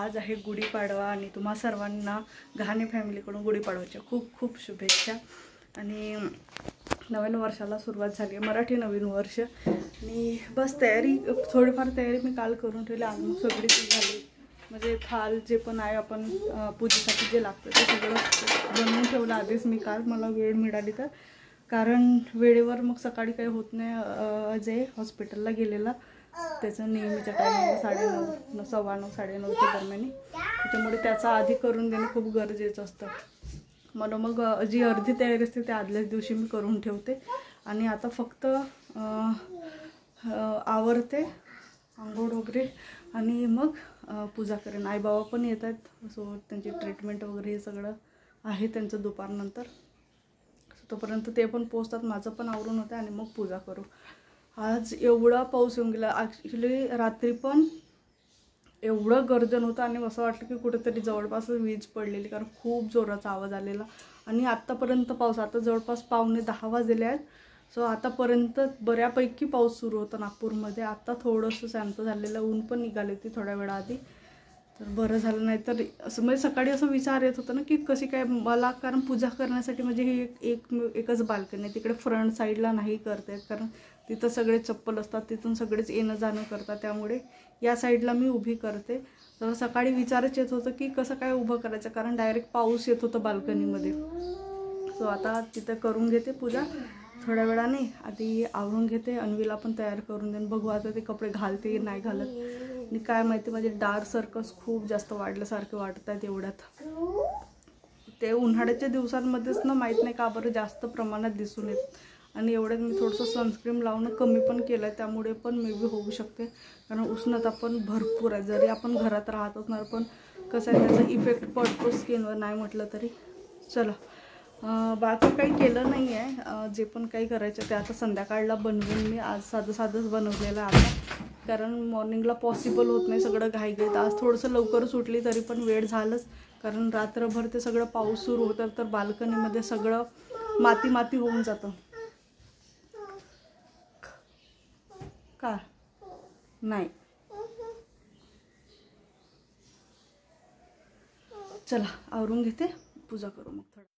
आज आहे गुढीपाडवा आणि तुम्हा सर्वांना घाणे फॅमिलीकडून गुढीपाडव्याच्या खूप खूप शुभेच्छा। आणि नवीन वर्षाला सुरुवात झाली आहे, मराठी नवीन वर्ष। आणि बस तयारी, थोडीफार तयारी मी काल करून ठेवली, आज मग सगळी झाली। म्हणजे थाल जे पण आहे आपण पूजेसाठी जे लागतं ते सगळं बनवून ठेवलं आधीच मी काल, मला वेळ मिळाली तर। कारण वेळेवर मग सकाळी काही होत नाही, अजय हॉस्पिटलला गेलेला, त्याचं नेहमीच्या टायमिंगला 9:30 9:15 9:30च्या दरम्यान, त्याच्यामुळे त्याचा आधी करून देणं खूप गरजेचं असतं। म्हणून मग जी अर्धी तयारी असते ते आदल्याच दिवशी मी करून ठेवते। आणि आता फक्त आवरते, आंघोळ वगैरे, आणि मग पूजा करेन। आई बाबा पण येत आहेत, सो त्यांची ट्रीटमेंट वगैरे हे सगळं आहे त्यांचं दुपारनंतर, तोपर्यंत ते पण पोचतात, माझं पण आवरून होतं आणि मग पूजा करू। आज एवढा पाऊस येऊन गेला, ॲक्च्युली रात्री पण एवढं गर्जन होतं आणि असं वाटलं की कुठेतरी जवळपास वीज पडलेली, कारण खूप जोराचा आवाज आलेला। आणि आत्तापर्यंत पाऊस, आता जवळपास 9:45 वाजले आहेत, सो आतापर्यंत बऱ्यापैकी पाऊस सुरू होता नागपूरमध्ये। आता थोडंसं शांत झालेलं, ऊन पण निघाली होती थोड्या वेळाआधी, तर बरं झालं। नाही तर असं म्हणजे सकाळी असं विचार येत होता ना की कशी काय मला, कारण पूजा करण्यासाठी म्हणजे ही एकच बाल्कनी आहे, तिकडे फ्रंट साईडला नाही करता येत, कारण तिथं सगळे चप्पल असतात, तिथून सगळेच येणं जाणं करतात, त्यामुळे या साईडला मी उभी करते। तर सकाळी विचारच येत होतं की कसं काय उभं करायचं, कारण डायरेक्ट पाऊस येत होतं बाल्कनीमध्ये। सो आता तिथं करून घेते पूजा थोड्या वेळाने, आधी आवरून घेते, अन्वीला पण तयार करून देईन, बघू आता ते कपडे घालते नाही घालत। आणि काय माहिती, माझे डार्क सर्कल्स खूप जास्त वाढल्यासारखे वाटत आहेत एवढ्यात, ते उन्हाळ्याच्या दिवसांमध्येच ना, माहीत नाही का बरं जास्त प्रमाणात दिसून येत। आणि एवढ्यात मी थोडंसं सनस्क्रीन लावणं कमी पण केलं आहे, त्यामुळे पण मे बी होऊ शकते, कारण उष्णता पण भरपूर आहे। जरी आपण घरात राहत असणार पण कसं आहे त्याचा इफेक्ट पडतो स्किनवर, नाही म्हटलं तरी। चला, बाकी काही केलं नाही आहे, जे पण काही करायचं ते आता संध्याकाळला बनवेन मी। आज साधंच बनवलेलं आता, कारण मॉर्निंगला पॉसिबल होत नाही, सगळं घाईघाईत। आज थोडंसं लवकर सुटली तरी पण वेळ झालंच, कारण रात्रभर ते सगळं पाऊस सुरू होतं, तर बाल्कनीमध्ये सगळं माती होऊन जातं। का नाही, चला आवरून घेते, पूजा करू मग थोडं।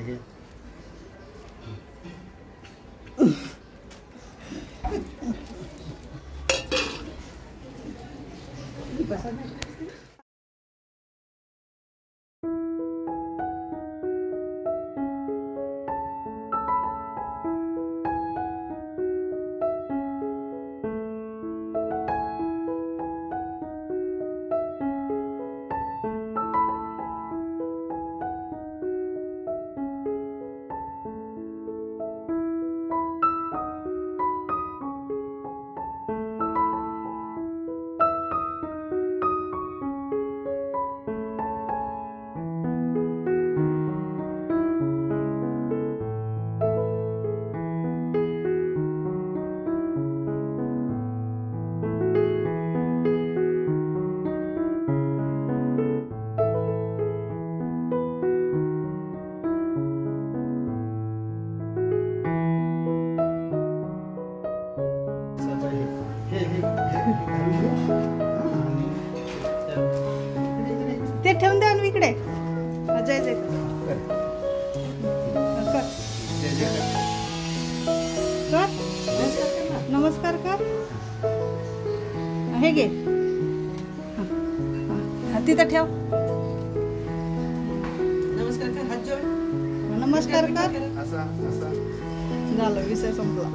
हे ते ठेवून द्या ना इकडे. अजय जय नमस्कार कर. हे घे. तिथं ठेव. नमस्कार कर, हात जोड. नमस्कार कर. असा झालं, विषय संपला.